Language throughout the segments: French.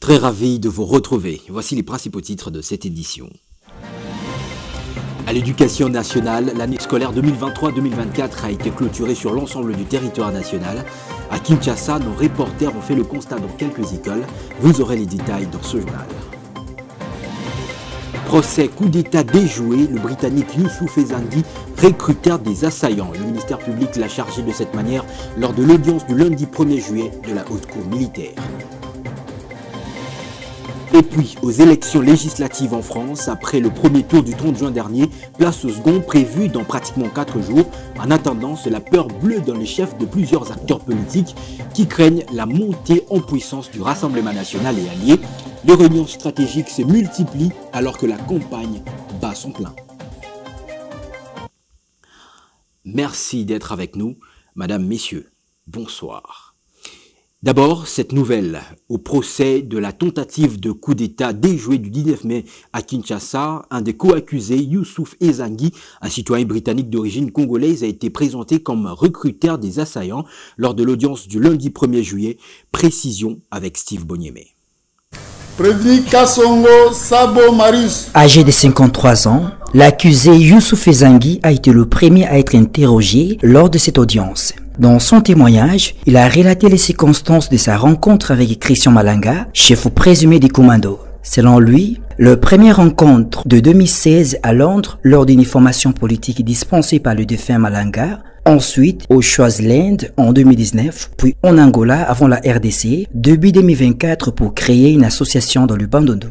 Très ravi de vous retrouver. Voici les principaux titres de cette édition. À l'éducation nationale, l'année scolaire 2023-2024 a été clôturée sur l'ensemble du territoire national. À Kinshasa, nos reporters ont fait le constat dans quelques écoles. Vous aurez les détails dans ce journal. Procès coup d'État déjoué, le Britannique Youssouf Ezangui, recruteur des assaillants. Le ministère public l'a chargé de cette manière lors de l'audience du lundi 1er juillet de la Haute Cour militaire. Et puis, aux élections législatives en France, après le premier tour du 30 juin dernier, place au second prévu dans pratiquement 4 jours. En attendant, c'est la peur bleue dans les chefs de plusieurs acteurs politiques qui craignent la montée en puissance du Rassemblement national et alliés. Les réunions stratégiques se multiplient alors que la campagne bat son plein. Merci d'être avec nous, Madame, Messieurs. Bonsoir. D'abord, cette nouvelle au procès de la tentative de coup d'État déjoué du 19 mai à Kinshasa. Un des co-accusés, Youssouf Ezangui, un citoyen britannique d'origine congolaise, a été présenté comme recruteur des assaillants lors de l'audience du lundi 1er juillet. Précision avec Steve Boniemé. Âgé de 53 ans, l'accusé Youssouf Ezangui a été le premier à être interrogé lors de cette audience. Dans son témoignage, il a relaté les circonstances de sa rencontre avec Christian Malanga, chef présumé des commandos. Selon lui, la première rencontre de 2016 à Londres lors d'une formation politique dispensée par le défunt Malanga, ensuite au Swaziland en 2019, puis en Angola avant la RDC, début 2024 pour créer une association dans le Bandundu.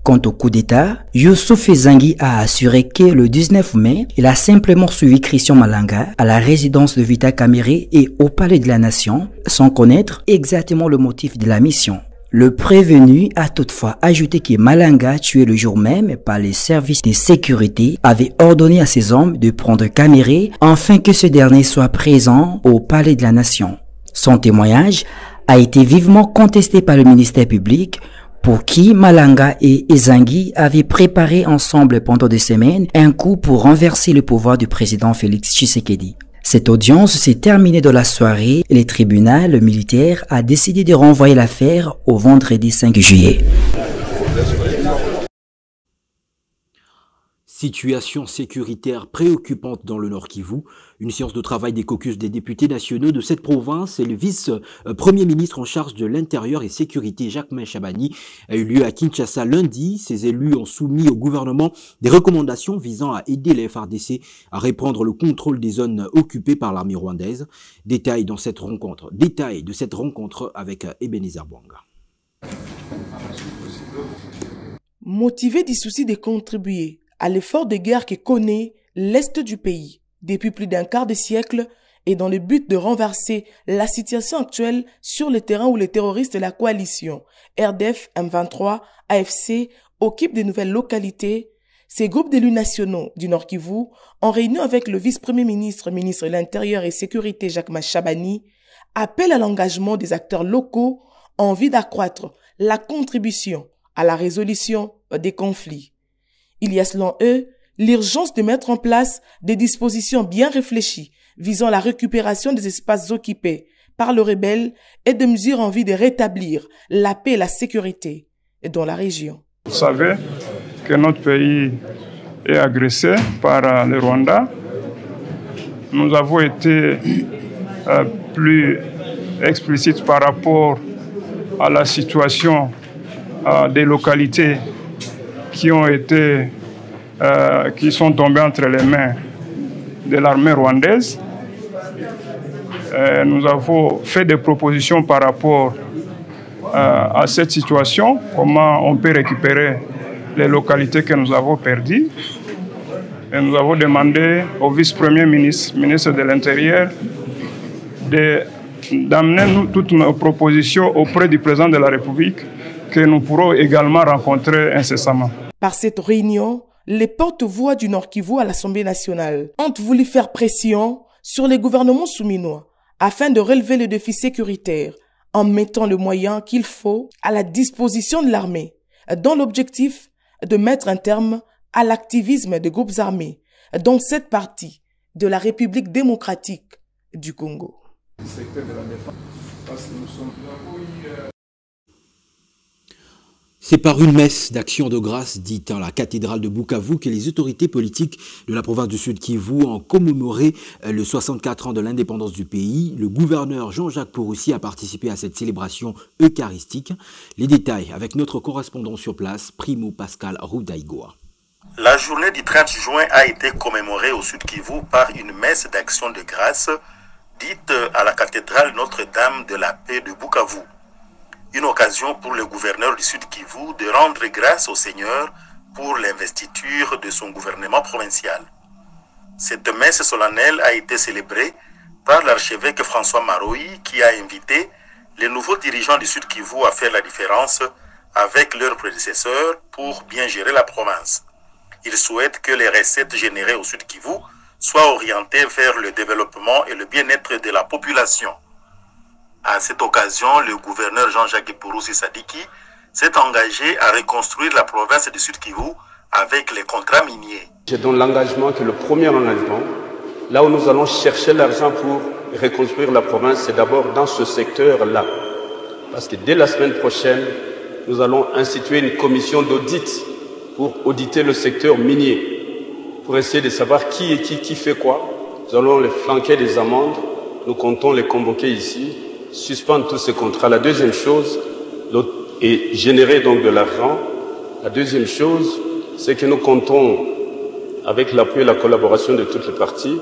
Quant au coup d'État, Youssouf Ezangui a assuré que le 19 mai, il a simplement suivi Christian Malanga à la résidence de Vita Caméré et au Palais de la Nation, sans connaître exactement le motif de la mission. Le prévenu a toutefois ajouté que Malanga, tué le jour même par les services de sécurité, avait ordonné à ses hommes de prendre Caméré afin que ce dernier soit présent au Palais de la Nation. Son témoignage a été vivement contesté par le ministère public, pour qui Malanga et Ezangui avaient préparé ensemble pendant des semaines un coup pour renverser le pouvoir du président Félix Tshisekedi. Cette audience s'est terminée dans la soirée et le tribunal militaire a décidé de renvoyer l'affaire au vendredi 5 juillet. Situation sécuritaire préoccupante dans le Nord Kivu. Une séance de travail des caucus des députés nationaux de cette province et le vice-premier ministre en charge de l'Intérieur et Sécurité, Jacquemain Chabani, a eu lieu à Kinshasa lundi. Ces élus ont soumis au gouvernement des recommandations visant à aider les FARDC à reprendre le contrôle des zones occupées par l'armée rwandaise. Détail de cette rencontre avec Ebenezer Bwanga. Motivé du souci de contribuer à l'effort de guerre que connaît l'Est du pays depuis plus d'un quart de siècle et dans le but de renverser la situation actuelle sur le terrain où les terroristes de la coalition RDF M23 AFC occupent de nouvelles localités, ces groupes d'élus nationaux du Nord Kivu, en réunion avec le vice-premier ministre, ministre de l'Intérieur et Sécurité Jacquemain Chabani, appellent à l'engagement des acteurs locaux en vue d'accroître la contribution à la résolution des conflits. Il y a selon eux l'urgence de mettre en place des dispositions bien réfléchies visant la récupération des espaces occupés par le rebelle et des mesures en vue de rétablir la paix et la sécurité dans la région. Vous savez que notre pays est agressé par le Rwanda. Nous avons été plus explicites par rapport à la situation des localités qui sont tombées entre les mains de l'armée rwandaise. Nous avons fait des propositions par rapport à cette situation, comment on peut récupérer les localités que nous avons perdues. Et nous avons demandé au vice-premier ministre, ministre de l'Intérieur, d'amener toutes nos propositions auprès du président de la République que nous pourrons également rencontrer incessamment. Par cette réunion, les porte-voix du Nord Kivu à l'Assemblée nationale ont voulu faire pression sur les gouvernements souminois afin de relever le défi sécuritaire en mettant le moyen qu'il faut à la disposition de l'armée, dans l'objectif de mettre un terme à l'activisme des groupes armés dans cette partie de la République démocratique du Congo. C'est par une messe d'action de grâce dite à la cathédrale de Bukavu que les autorités politiques de la province du Sud Kivu ont commémoré le 64 ans de l'indépendance du pays. Le gouverneur Jean-Jacques Pouroussi a participé à cette célébration eucharistique. Les détails avec notre correspondant sur place, Primo Pascal Roudaïgoa. La journée du 30 juin a été commémorée au Sud Kivu par une messe d'action de grâce dite à la cathédrale Notre-Dame de la Paix de Bukavu. Une occasion pour le gouverneur du Sud Kivu de rendre grâce au Seigneur pour l'investiture de son gouvernement provincial. Cette messe solennelle a été célébrée par l'archevêque François Maroï qui a invité les nouveaux dirigeants du Sud Kivu à faire la différence avec leurs prédécesseurs pour bien gérer la province. Il souhaite que les recettes générées au Sud Kivu soient orientées vers le développement et le bien-être de la population. À cette occasion, le gouverneur Jean-Jacques Pouroussi Sadiki s'est engagé à reconstruire la province du Sud Kivu avec les contrats miniers. J'ai donc l'engagement que le premier engagement, là où nous allons chercher l'argent pour reconstruire la province, c'est d'abord dans ce secteur-là. Parce que dès la semaine prochaine, nous allons instituer une commission d'audit pour auditer le secteur minier, pour essayer de savoir qui est qui fait quoi. Nous allons les flanquer des amendes, nous comptons les convoquer ici, suspendre tous ces contrats. La deuxième chose, et générer donc de l'argent. La deuxième chose, c'est que nous comptons, avec l'appui et la collaboration de toutes les parties,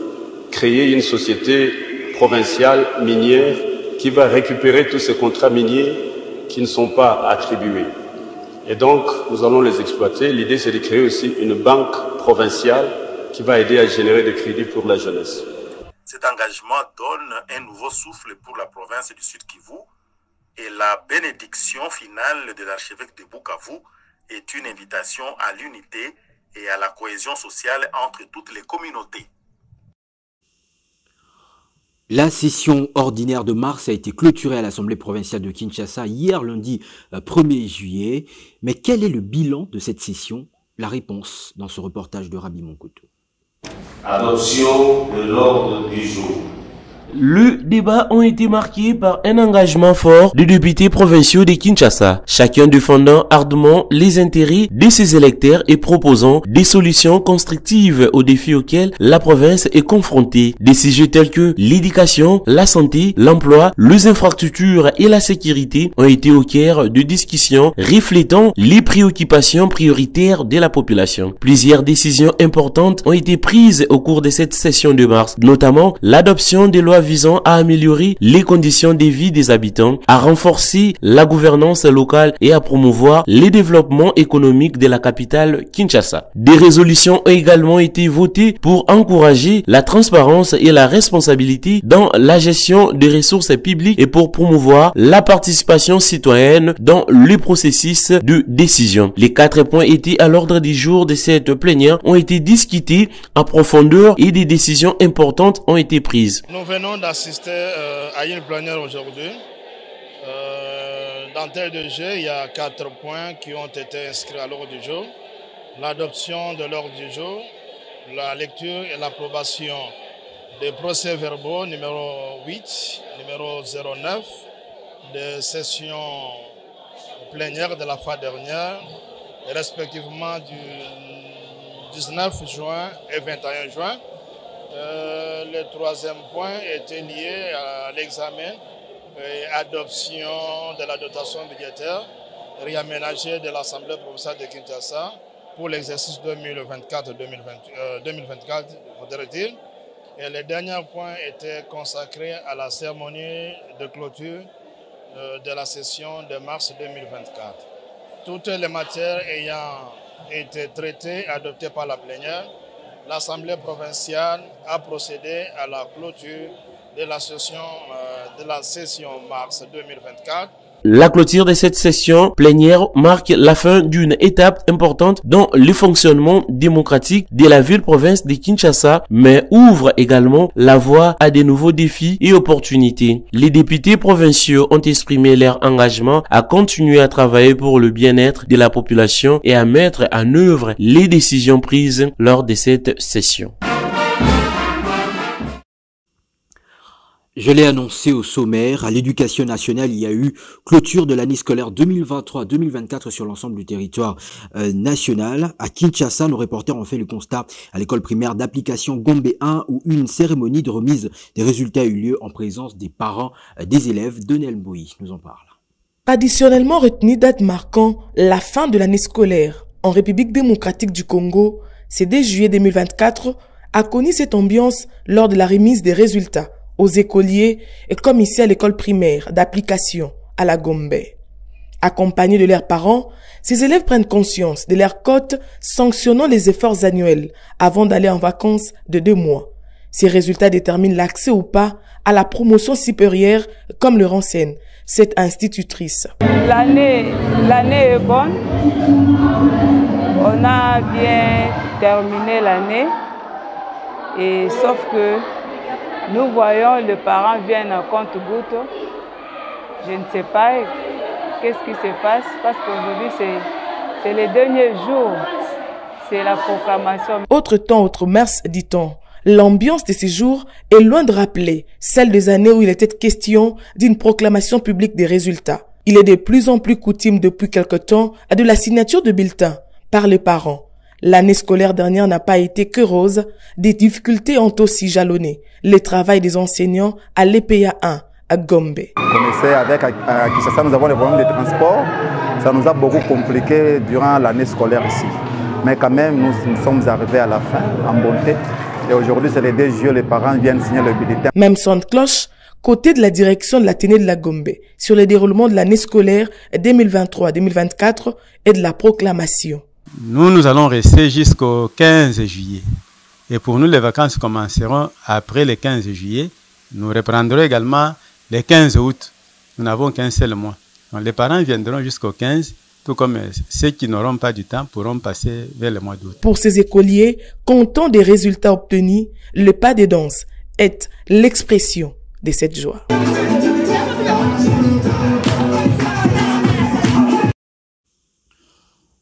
créer une société provinciale minière qui va récupérer tous ces contrats miniers qui ne sont pas attribués. Et donc, nous allons les exploiter. L'idée, c'est de créer aussi une banque provinciale qui va aider à générer des crédits pour la jeunesse. Cet engagement donne un nouveau souffle pour la province du Sud Kivu et la bénédiction finale de l'archevêque de Bukavu est une invitation à l'unité et à la cohésion sociale entre toutes les communautés. La session ordinaire de mars a été clôturée à l'Assemblée provinciale de Kinshasa hier lundi 1er juillet. Mais quel est le bilan de cette session? La réponse dans ce reportage de Rabi Monkoto. Adoption de l'ordre du jour. Le débat ont été marqués par un engagement fort des députés provinciaux de Kinshasa, chacun défendant ardemment les intérêts de ses électeurs et proposant des solutions constructives aux défis auxquels la province est confrontée. Des sujets tels que l'éducation, la santé, l'emploi, les infrastructures et la sécurité ont été au cœur de discussions reflétant les préoccupations prioritaires de la population. Plusieurs décisions importantes ont été prises au cours de cette session de mars, notamment l'adoption des lois visant à améliorer les conditions de vie des habitants, à renforcer la gouvernance locale et à promouvoir le développement économique de la capitale Kinshasa. Des résolutions ont également été votées pour encourager la transparence et la responsabilité dans la gestion des ressources publiques et pour promouvoir la participation citoyenne dans le processus de décision. Les 4 points étaient à l'ordre du jour de cette plénière ont été discutés en profondeur et des décisions importantes ont été prises. Nous venons d'assister à une plénière aujourd'hui. Dans tel de jeu, il y a 4 points qui ont été inscrits à l'ordre du jour. L'adoption de l'ordre du jour, la lecture et l'approbation des procès-verbaux numéro 8, numéro 09, des sessions plénières de la fois dernière, respectivement du 19 juin et 21 juin. Le 3e point était lié à l'examen et adoption de la dotation budgétaire réaménagée de l'Assemblée provinciale de Kinshasa pour l'exercice 2024, et le dernier point était consacré à la cérémonie de clôture de la session de mars 2024. Toutes les matières ayant été traitées et adoptées par la plénière, l'Assemblée provinciale a procédé à la clôture de la session mars 2024. La clôture de cette session plénière marque la fin d'une étape importante dans le fonctionnement démocratique de la ville-province de Kinshasa, mais ouvre également la voie à de nouveaux défis et opportunités. Les députés provinciaux ont exprimé leur engagement à continuer à travailler pour le bien-être de la population et à mettre en œuvre les décisions prises lors de cette session. Je l'ai annoncé au sommaire, à l'Éducation nationale, il y a eu clôture de l'année scolaire 2023-2024 sur l'ensemble du territoire national. À Kinshasa, nos reporters ont fait le constat à l'école primaire d'application Gombe 1 où une cérémonie de remise des résultats a eu lieu en présence des parents des élèves. Donel Boui nous en parle. Additionnellement retenu date marquant la fin de l'année scolaire en République démocratique du Congo, c'est dès juillet 2024 a connu cette ambiance lors de la remise des résultats aux écoliers et comme ici à l'école primaire d'application à la Gombe. Accompagnés de leurs parents, ces élèves prennent conscience de leur cote sanctionnant les efforts annuels avant d'aller en vacances de 2 mois. Ces résultats déterminent l'accès ou pas à la promotion supérieure comme le renseigne cette institutrice. L'année est bonne. On a bien terminé l'année et sauf que nous voyons les parents viennent en compte-gouttes. Je ne sais pas qu'est-ce qui se passe parce qu'aujourd'hui c'est les derniers jours. C'est la proclamation. Autre temps, autre mœurs, dit-on. L'ambiance de ces jours est loin de rappeler celle des années où il était question d'une proclamation publique des résultats. Il est de plus en plus coutume depuis quelque temps de la signature de bulletins par les parents. L'année scolaire dernière n'a pas été que rose, des difficultés ont aussi jalonné le travail des enseignants à l'EPA 1 à Gombe. Commencé avec à Kinshasa, nous avons les problèmes de transport. Ça nous a beaucoup compliqué durant l'année scolaire ici. Mais quand même, nous sommes arrivés à la fin en bonté. Et aujourd'hui, c'est les 2 juillet, les parents viennent signer le bulletin. Même son de cloche, côté de la direction de l'Athénée de la Gombe, sur le déroulement de l'année scolaire 2023-2024 et de la proclamation. Nous allons rester jusqu'au 15 juillet. Et pour nous, les vacances commenceront après le 15 juillet. Nous reprendrons également le 15 août. Nous n'avons qu'un seul mois. Donc, les parents viendront jusqu'au 15, tout comme ceux qui n'auront pas du temps pourront passer vers le mois d'août. Pour ces écoliers, comptant des résultats obtenus, le pas de danse est l'expression de cette joie.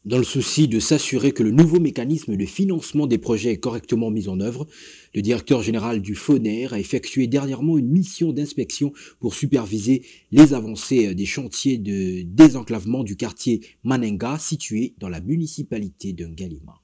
Dans le souci de s'assurer que le nouveau mécanisme de financement des projets est correctement mis en œuvre, le directeur général du FONER a effectué dernièrement une mission d'inspection pour superviser les avancées des chantiers de désenclavement du quartier Manenga situé dans la municipalité de Ngalima.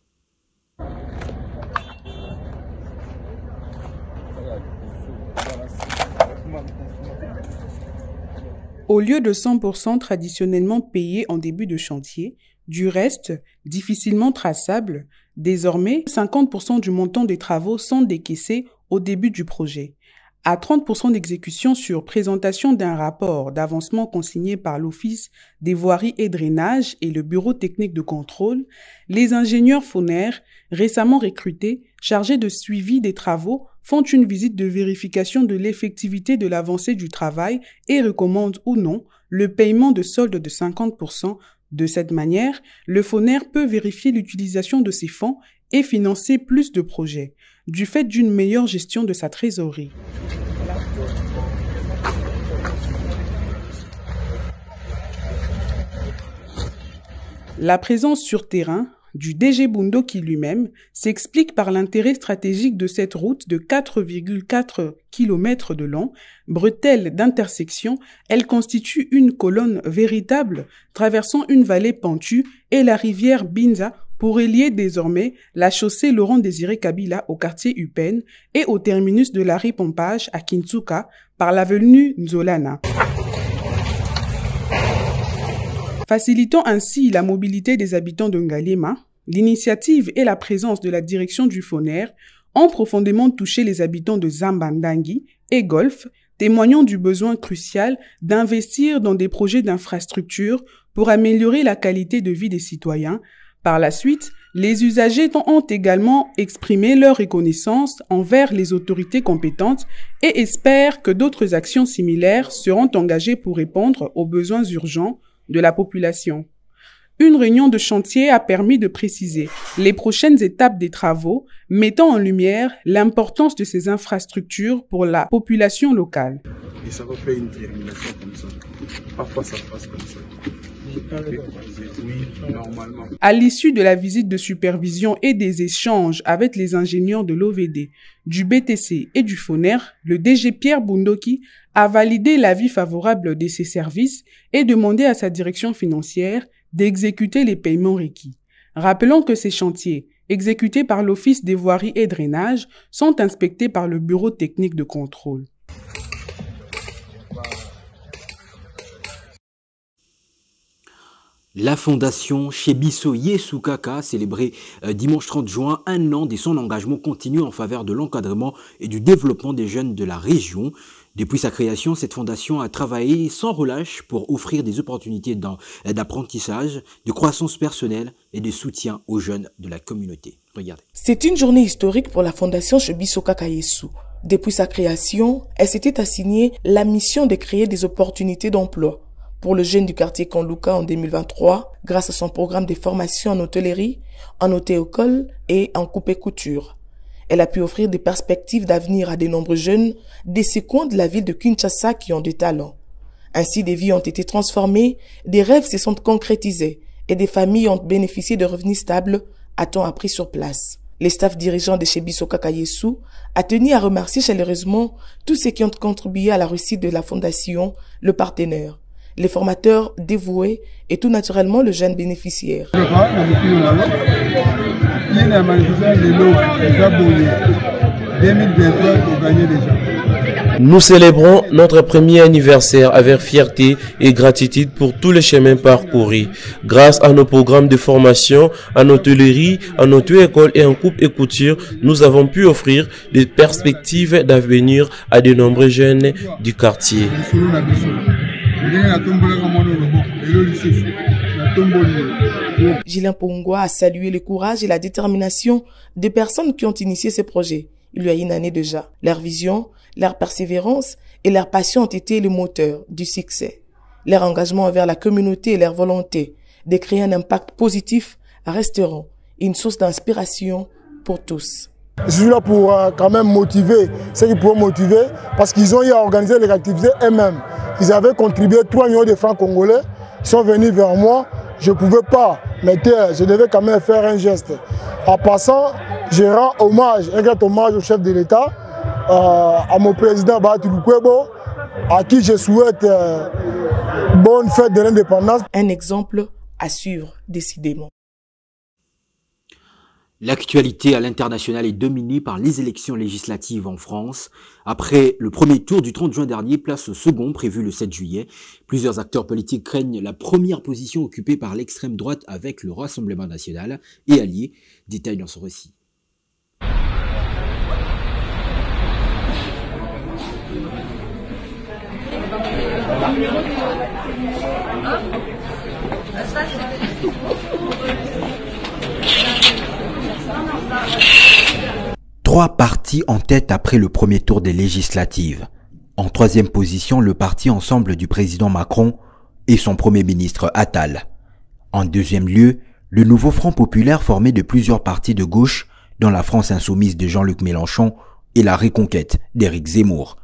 Au lieu de 100% traditionnellement payés en début de chantier, du reste, difficilement traçable, désormais 50% du montant des travaux sont décaissés au début du projet. À 30% d'exécution sur présentation d'un rapport d'avancement consigné par l'Office des voiries et drainages et le Bureau technique de contrôle, les ingénieurs FONER, récemment recrutés, chargés de suivi des travaux, font une visite de vérification de l'effectivité de l'avancée du travail et recommandent ou non le paiement de solde de 50%. De cette manière, le FONER peut vérifier l'utilisation de ses fonds et financer plus de projets, du fait d'une meilleure gestion de sa trésorerie. La présence sur terrain du DG Bundoki lui-même s'explique par l'intérêt stratégique de cette route de 4,4 km de long, bretelle d'intersection. Elle constitue une colonne véritable traversant une vallée pentue et la rivière Binza pour relier désormais la chaussée Laurent-Désiré Kabila au quartier Upen et au terminus de l'arrêt pompage à Kintsuka par l'avenue Nzolana. Facilitant ainsi la mobilité des habitants de Ngalema, l'initiative et la présence de la direction du FONER ont profondément touché les habitants de Zambandangi et Golfe, témoignant du besoin crucial d'investir dans des projets d'infrastructure pour améliorer la qualité de vie des citoyens. Par la suite, les usagers ont également exprimé leur reconnaissance envers les autorités compétentes et espèrent que d'autres actions similaires seront engagées pour répondre aux besoins urgents de la population. Une réunion de chantier a permis de préciser les prochaines étapes des travaux, mettant en lumière l'importance de ces infrastructures pour la population locale. Et ça va faire une termination comme ça. Parfois ça passe comme ça. À l'issue de la visite de supervision et des échanges avec les ingénieurs de l'OVD, du BTC et du FONER, le DG Pierre Bundoki a validé l'avis favorable de ses services et demandé à sa direction financière d'exécuter les paiements requis. Rappelons que ces chantiers, exécutés par l'Office des voiries et drainage, sont inspectés par le Bureau technique de contrôle. La fondation Shebiso Yesukaka a célébré dimanche 30 juin un an de son engagement continu en faveur de l'encadrement et du développement des jeunes de la région. Depuis sa création, cette fondation a travaillé sans relâche pour offrir des opportunités d'apprentissage, de croissance personnelle et de soutien aux jeunes de la communauté. Regardez. C'est une journée historique pour la fondation Shebiso Kakayesu. Depuis sa création, elle s'était assignée la mission de créer des opportunités d'emploi pour le jeune du quartier Kanluka en 2023, grâce à son programme de formation en hôtellerie, en auto-école et en coupe-couture. Elle a pu offrir des perspectives d'avenir à de nombreux jeunes des coins de la ville de Kinshasa qui ont du talent. Ainsi, des vies ont été transformées, des rêves se sont concrétisés et des familles ont bénéficié de revenus stables, a-t-on appris sur place. Les staffs dirigeants de Shebiso Kakayesu a tenu à remercier chaleureusement tous ceux qui ont contribué à la réussite de la fondation, le partenaire, les formateurs dévoués et tout naturellement le jeune bénéficiaire. Nous célébrons notre premier anniversaire avec fierté et gratitude pour tous les chemins parcourus. Grâce à nos programmes de formation en hôtellerie, en auto-école et en coupe et couture, nous avons pu offrir des perspectives d'avenir à de nombreux jeunes du quartier. Gilles Pongwa a salué le courage et la détermination des personnes qui ont initié ce projet. Il y a une année déjà. Leur vision, leur persévérance et leur passion ont été le moteur du succès. Leur engagement envers la communauté et leur volonté de créer un impact positif resteront une source d'inspiration pour tous. Je suis là pour quand même motiver ceux qui pourront motiver parce qu'ils ont eu à organiser les activités eux-mêmes. Ils avaient contribué 3 millions de francs congolais, ils sont venus vers moi, je ne pouvais pas me taire, je devais quand même faire un geste. En passant, je rends hommage, un grand hommage au chef de l'État, à mon président Bahati Lukwebo, à qui je souhaite bonne fête de l'indépendance. Un exemple à suivre décidément. L'actualité à l'international est dominée par les élections législatives en France. Après le premier tour du 30 juin dernier, place au second prévu le 7 juillet. Plusieurs acteurs politiques craignent la première position occupée par l'extrême droite avec le Rassemblement national et alliés. Détail dans ce récit. Trois partis en tête après le premier tour des législatives. En troisième position, le parti Ensemble du président Macron et son premier ministre Attal. En deuxième lieu, le nouveau Front populaire formé de plusieurs partis de gauche, dont la France insoumise de Jean-Luc Mélenchon et la Reconquête d'Éric Zemmour.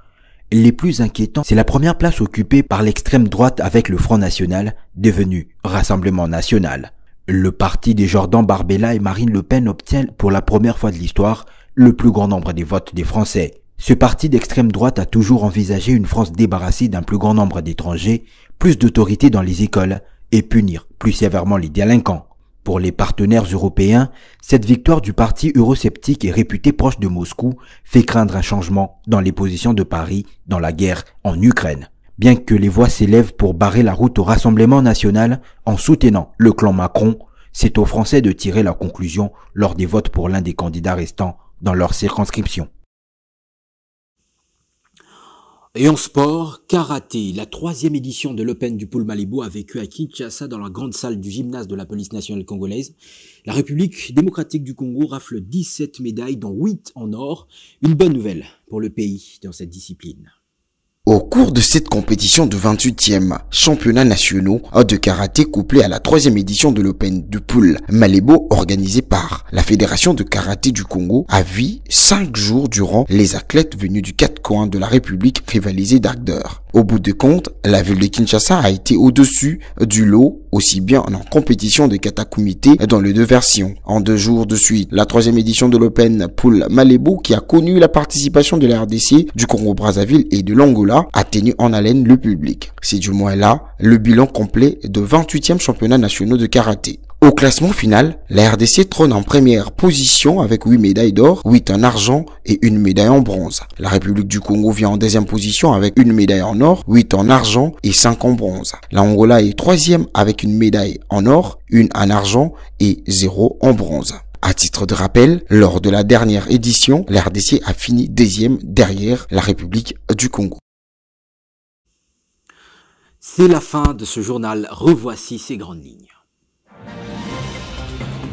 Les plus inquiétants, c'est la première place occupée par l'extrême droite avec le Front national, devenu Rassemblement national. Le parti de Jordan Bardella et Marine Le Pen obtient pour la première fois de l'histoire le plus grand nombre des votes des Français. Ce parti d'extrême droite a toujours envisagé une France débarrassée d'un plus grand nombre d'étrangers, plus d'autorité dans les écoles et punir plus sévèrement les délinquants. Pour les partenaires européens, cette victoire du parti eurosceptique et réputé proche de Moscou fait craindre un changement dans les positions de Paris dans la guerre en Ukraine. Bien que les voix s'élèvent pour barrer la route au Rassemblement national en soutenant le clan Macron, c'est aux Français de tirer la conclusion lors des votes pour l'un des candidats restants dans leur circonscription. Et en sport, karaté, la 3e édition de l'Open du Pool Malibu a vécu à Kinshasa dans la grande salle du gymnase de la police nationale congolaise. La République démocratique du Congo rafle 17 médailles dont 8 en or. Une bonne nouvelle pour le pays dans cette discipline. Au cours de cette compétition de 28e championnats nationaux de karaté couplé à la 3e édition de l'Open du Pool Malibu organisée par la Fédération de karaté du Congo, a vu 5 jours durant les athlètes venus du 4 coins de la République rivaliser d'ardeur. Au bout de compte, la ville de Kinshasa a été au-dessus du lot, aussi bien en compétition de kata-kumite dans les deux versions. En 2 jours de suite, la 3e édition de l'Open Pool Malebo, qui a connu la participation de la RDC, du Congo-Brazzaville et de l'Angola, a tenu en haleine le public. C'est du moins là le bilan complet de 28e championnats nationaux de karaté. Au classement final, la RDC trône en première position avec 8 médailles d'or, 8 en argent et 1 médaille en bronze. La République du Congo vient en 2e position avec 1 médaille en or, 8 en argent et 5 en bronze. L'Angola est 3e avec 1 médaille en or, 1 en argent et 0 en bronze. À titre de rappel, lors de la dernière édition, la RDC a fini 2e derrière la République du Congo. C'est la fin de ce journal. Revoici ses grandes lignes.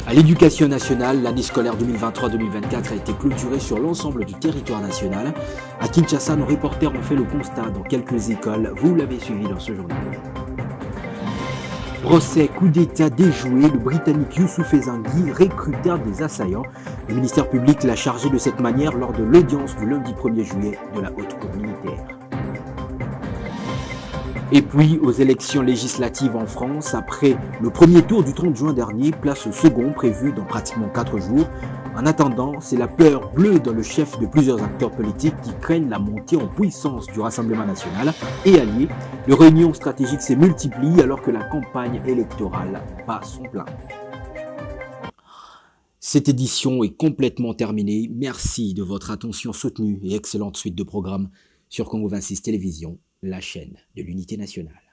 À l'éducation nationale, l'année scolaire 2023-2024 a été clôturée sur l'ensemble du territoire national. À Kinshasa, nos reporters ont fait le constat dans quelques écoles. Vous l'avez suivi dans ce journal. Procès coup d'État déjoué, le Britannique Youssouf Ezangui, recruteur des assaillants. Le ministère public l'a chargé de cette manière lors de l'audience du lundi 1er juillet de la haute cour militaire. Et puis, aux élections législatives en France, après le premier tour du 30 juin dernier, place au second prévu dans pratiquement 4 jours. En attendant, c'est la peur bleue dans le chef de plusieurs acteurs politiques qui craignent la montée en puissance du Rassemblement national et alliés. Les réunions stratégiques se multiplient alors que la campagne électorale bat son plein. Cette édition est complètement terminée. Merci de votre attention soutenue et excellente suite de programmes sur Congo 26 Télévision, la chaîne de l'unité nationale.